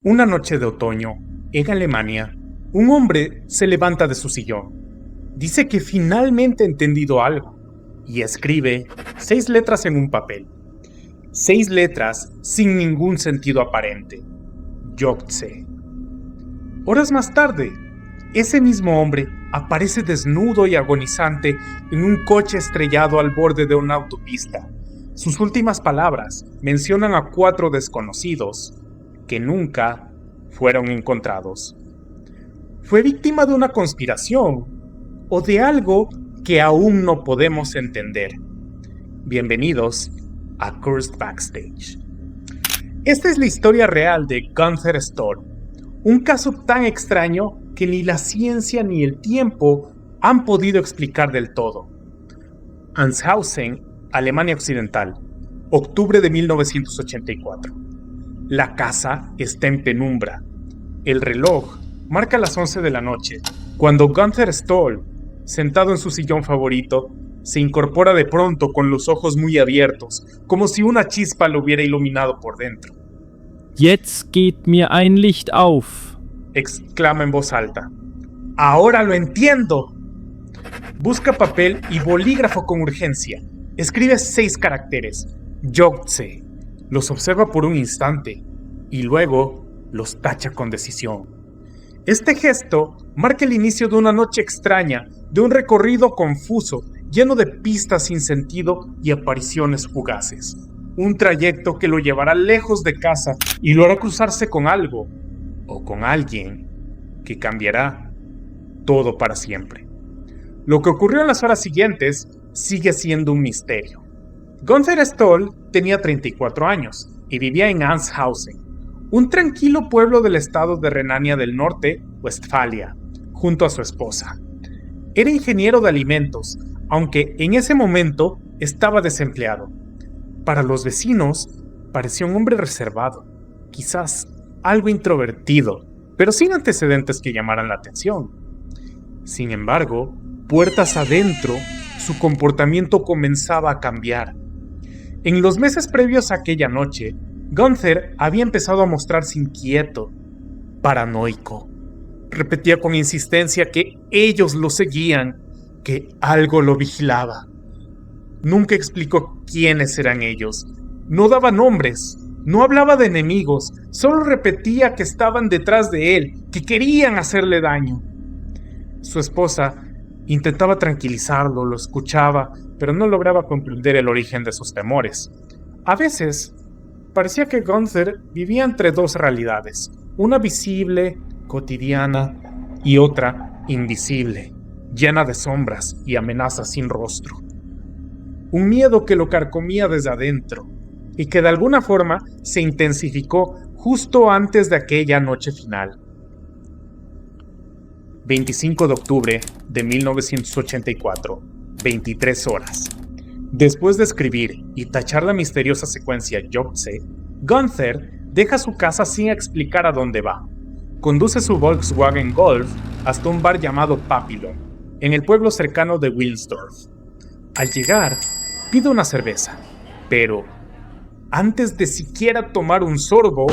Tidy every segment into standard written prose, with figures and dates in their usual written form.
Una noche de otoño, en Alemania, un hombre se levanta de su sillón. Dice que finalmente ha entendido algo y escribe 6 letras en un papel. 6 letras sin ningún sentido aparente. Yogtse. Horas más tarde, ese mismo hombre aparece desnudo y agonizante en un coche estrellado al borde de una autopista. Sus últimas palabras mencionan a 4 desconocidos que nunca fueron encontrados. ¿Fue víctima de una conspiración o de algo que aún no podemos entender? Bienvenidos a Cursed Backstage. Esta es la historia real de Gunther Stoll, un caso tan extraño que ni la ciencia ni el tiempo han podido explicar del todo. Anshausen, Alemania Occidental, octubre de 1984. La casa está en penumbra. El reloj marca las 11 de la noche, cuando Gunther Stoll, sentado en su sillón favorito, se incorpora de pronto con los ojos muy abiertos, como si una chispa lo hubiera iluminado por dentro. Jetzt geht mir ein Licht auf. Exclama en voz alta. ¡Ahora lo entiendo! Busca papel y bolígrafo con urgencia. Escribe 6 caracteres. Yogtse. Los observa por un instante y luego los tacha con decisión. Este gesto marca el inicio de una noche extraña, de un recorrido confuso, lleno de pistas sin sentido y apariciones fugaces. Un trayecto que lo llevará lejos de casa y lo hará cruzarse con algo o con alguien que cambiará todo para siempre. Lo que ocurrió en las horas siguientes sigue siendo un misterio. Gunther Stoll tenía 34 años y vivía en Anshausen, un tranquilo pueblo del estado de Renania del Norte, Westfalia, junto a su esposa. Era ingeniero de alimentos, aunque en ese momento estaba desempleado. Para los vecinos, parecía un hombre reservado, quizás algo introvertido, pero sin antecedentes que llamaran la atención. Sin embargo, puertas adentro, su comportamiento comenzaba a cambiar. En los meses previos a aquella noche, Gunther había empezado a mostrarse inquieto, paranoico. Repetía con insistencia que ellos lo seguían, que algo lo vigilaba. Nunca explicó quiénes eran ellos. No daba nombres, no hablaba de enemigos, solo repetía que estaban detrás de él, que querían hacerle daño. Su esposa intentaba tranquilizarlo, lo escuchaba, pero no lograba comprender el origen de sus temores. A veces, parecía que Gunther vivía entre 2 realidades, una visible, cotidiana, y otra invisible, llena de sombras y amenazas sin rostro. Un miedo que lo carcomía desde adentro, y que de alguna forma se intensificó justo antes de aquella noche final. 25 de octubre de 1984, 23 horas. Después de escribir y tachar la misteriosa secuencia Yogtse, Gunther deja su casa sin explicar a dónde va. Conduce su Volkswagen Golf hasta un bar llamado Papillon, en el pueblo cercano de Wilsdorf. Al llegar, pide una cerveza, pero antes de siquiera tomar un sorbo,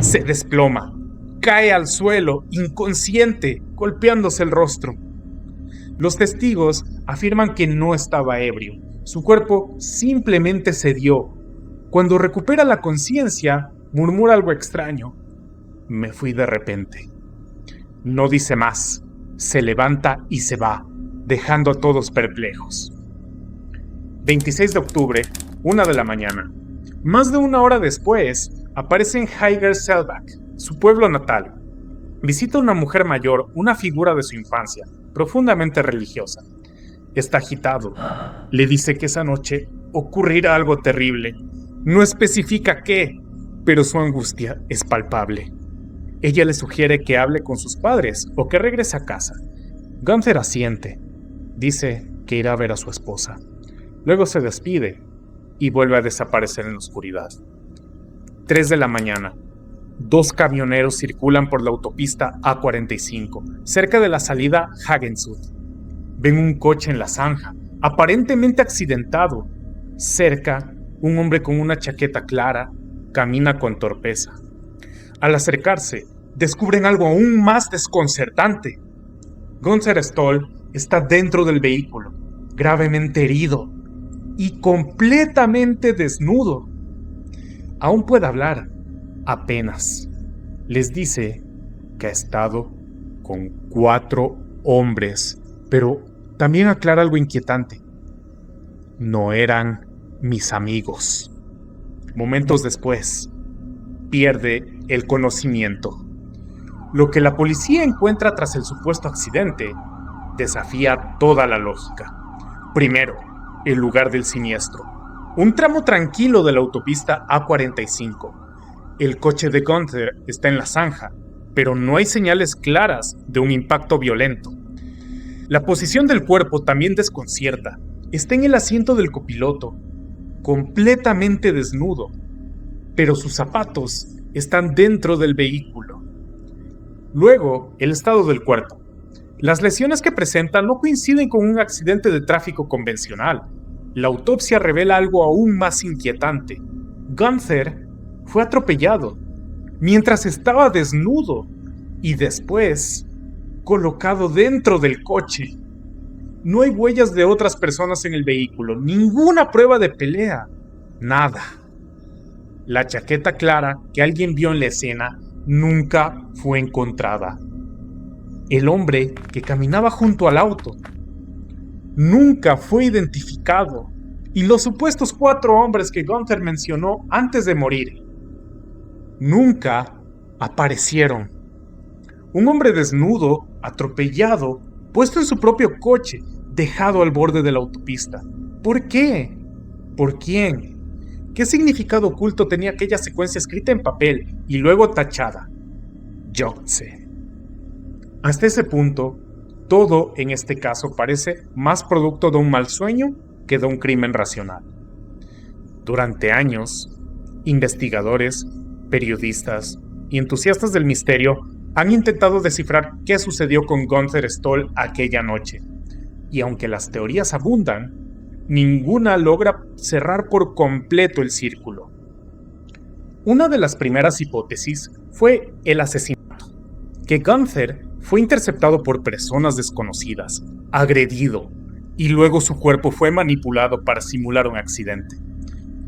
se desploma. Cae al suelo, inconsciente, golpeándose el rostro. Los testigos afirman que no estaba ebrio. Su cuerpo simplemente cedió. Cuando recupera la conciencia, murmura algo extraño. Me fui de repente. No dice más. Se levanta y se va, dejando a todos perplejos. 26 de octubre, 1 de la mañana. Más de 1 hora después, aparece en Heiger-Selbach, su pueblo natal. Visita a una mujer mayor, una figura de su infancia, profundamente religiosa. Está agitado. Le dice que esa noche ocurrirá algo terrible. No especifica qué, pero su angustia es palpable. Ella le sugiere que hable con sus padres o que regrese a casa. Gunther asiente. Dice que irá a ver a su esposa. Luego se despide y vuelve a desaparecer en la oscuridad. 3 de la mañana. 2 camioneros circulan por la autopista A45, cerca de la salida Hagensud. Ven un coche en la zanja, aparentemente accidentado. Cerca, un hombre con una chaqueta clara camina con torpeza. Al acercarse, descubren algo aún más desconcertante. Gunther Stoll está dentro del vehículo, gravemente herido y completamente desnudo. Aún puede hablar, apenas. Les dice que ha estado con 4 hombres, pero también aclara algo inquietante. No eran mis amigos. Momentos después, pierde el conocimiento. Lo que la policía encuentra tras el supuesto accidente desafía toda la lógica. Primero, el lugar del siniestro. Un tramo tranquilo de la autopista A45. El coche de Gunther está en la zanja, pero no hay señales claras de un impacto violento. La posición del cuerpo también desconcierta. Está en el asiento del copiloto, completamente desnudo, pero sus zapatos están dentro del vehículo. Luego, el estado del cuerpo. Las lesiones que presenta no coinciden con un accidente de tráfico convencional. La autopsia revela algo aún más inquietante. Gunther fue atropellado mientras estaba desnudo y después colocado dentro del coche. No hay huellas de otras personas en el vehículo, ninguna prueba de pelea, nada. La chaqueta clara que alguien vio en la escena nunca fue encontrada. El hombre que caminaba junto al auto nunca fue identificado, y los supuestos 4 hombres que Gunther mencionó antes de morir nunca aparecieron. Un hombre desnudo, atropellado, puesto en su propio coche, dejado al borde de la autopista. ¿Por qué? ¿Por quién? ¿Qué significado oculto tenía aquella secuencia escrita en papel y luego tachada? Yogtse. Hasta ese punto, todo en este caso parece más producto de un mal sueño que de un crimen racional. Durante años, investigadores, periodistas y entusiastas del misterio han intentado descifrar qué sucedió con Gunther Stoll aquella noche. Y aunque las teorías abundan, ninguna logra cerrar por completo el círculo. Una de las primeras hipótesis fue el asesinato, que Gunther fue interceptado por personas desconocidas, agredido, y luego su cuerpo fue manipulado para simular un accidente.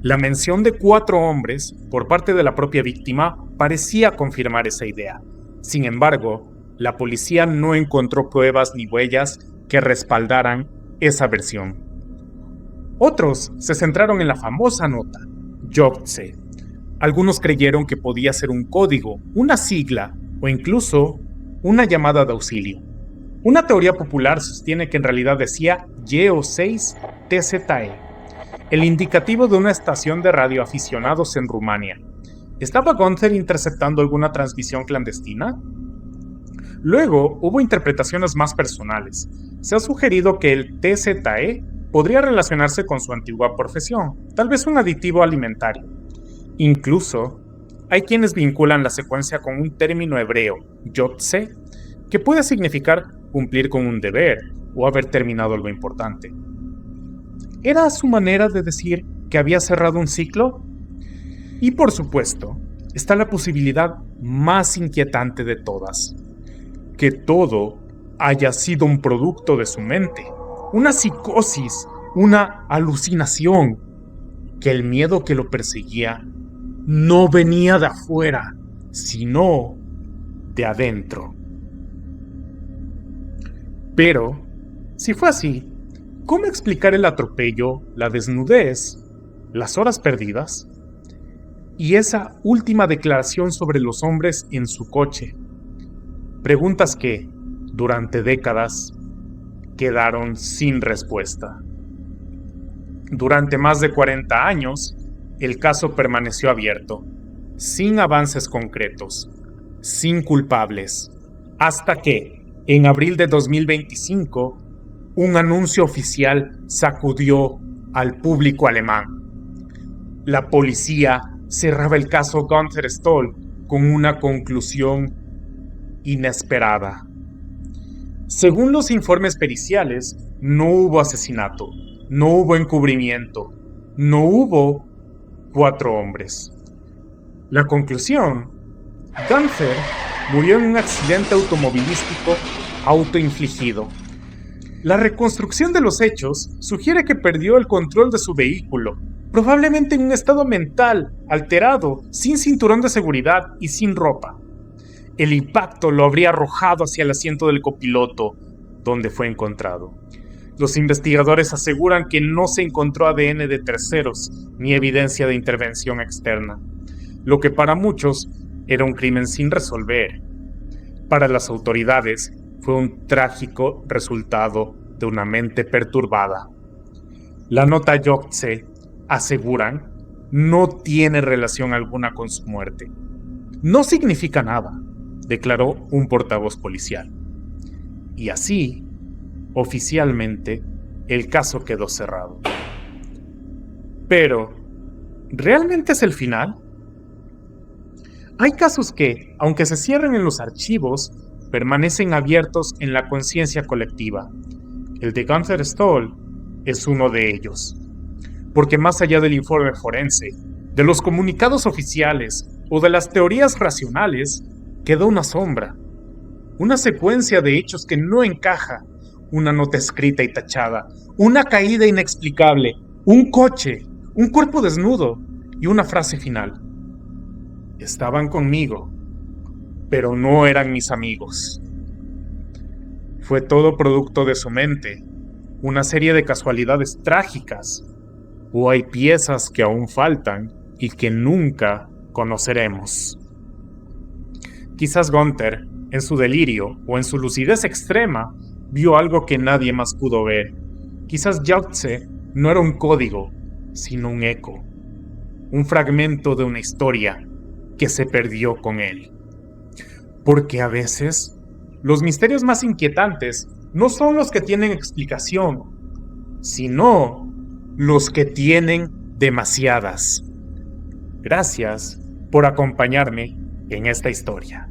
La mención de 4 hombres por parte de la propia víctima parecía confirmar esa idea. Sin embargo, la policía no encontró pruebas ni huellas que respaldaran esa versión. Otros se centraron en la famosa nota, Yogtse. Algunos creyeron que podía ser un código, una sigla o incluso una llamada de auxilio. Una teoría popular sostiene que en realidad decía YO6TZE, el indicativo de una estación de radioaficionados en Rumania. ¿Estaba Gunther interceptando alguna transmisión clandestina? Luego hubo interpretaciones más personales. Se ha sugerido que el TZE podría relacionarse con su antigua profesión, tal vez un aditivo alimentario. Incluso, hay quienes vinculan la secuencia con un término hebreo, Yogtse, que puede significar cumplir con un deber o haber terminado algo importante. ¿Era su manera de decir que había cerrado un ciclo? Y por supuesto, está la posibilidad más inquietante de todas, que todo haya sido un producto de su mente, una psicosis, una alucinación, que el miedo que lo perseguía no venía de afuera, sino de adentro. Pero, si fue así, ¿cómo explicar el atropello, la desnudez, las horas perdidas? Y esa última declaración sobre los hombres en su coche. Preguntas que, durante décadas, quedaron sin respuesta. Durante más de 40 años, el caso permaneció abierto, sin avances concretos, sin culpables, hasta que, en abril de 2025, un anuncio oficial sacudió al público alemán. La policía cerraba el caso Gunther Stoll con una conclusión inesperada. Según los informes periciales, no hubo asesinato, no hubo encubrimiento, no hubo 4 hombres. La conclusión Gunther murió en un accidente automovilístico autoinfligido. La reconstrucción de los hechos sugiere que perdió el control de su vehículo, probablemente en un estado mental alterado, sin cinturón de seguridad y sin ropa. El impacto lo habría arrojado hacia el asiento del copiloto, donde fue encontrado. Los investigadores aseguran que no se encontró ADN de terceros ni evidencia de intervención externa, lo que para muchos era un crimen sin resolver. Para las autoridades fue un trágico resultado de una mente perturbada. La nota Yogtse, aseguran, no tiene relación alguna con su muerte. No significa nada, declaró un portavoz policial. Y así, oficialmente, el caso quedó cerrado. Pero, ¿realmente es el final? Hay casos que, aunque se cierren en los archivos, permanecen abiertos en la conciencia colectiva. El de Gunther Stoll es uno de ellos. Porque más allá del informe forense, de los comunicados oficiales o de las teorías racionales, queda una sombra, una secuencia de hechos que no encaja, una nota escrita y tachada, una caída inexplicable, un coche, un cuerpo desnudo y una frase final. Estaban conmigo, pero no eran mis amigos. Fue todo producto de su mente, una serie de casualidades trágicas, o hay piezas que aún faltan y que nunca conoceremos. Quizás Gunther, en su delirio o en su lucidez extrema, vio algo que nadie más pudo ver. Quizás Yogtse no era un código, sino un eco, un fragmento de una historia que se perdió con él. Porque a veces, los misterios más inquietantes no son los que tienen explicación, sino los que tienen demasiadas. Gracias por acompañarme en esta historia.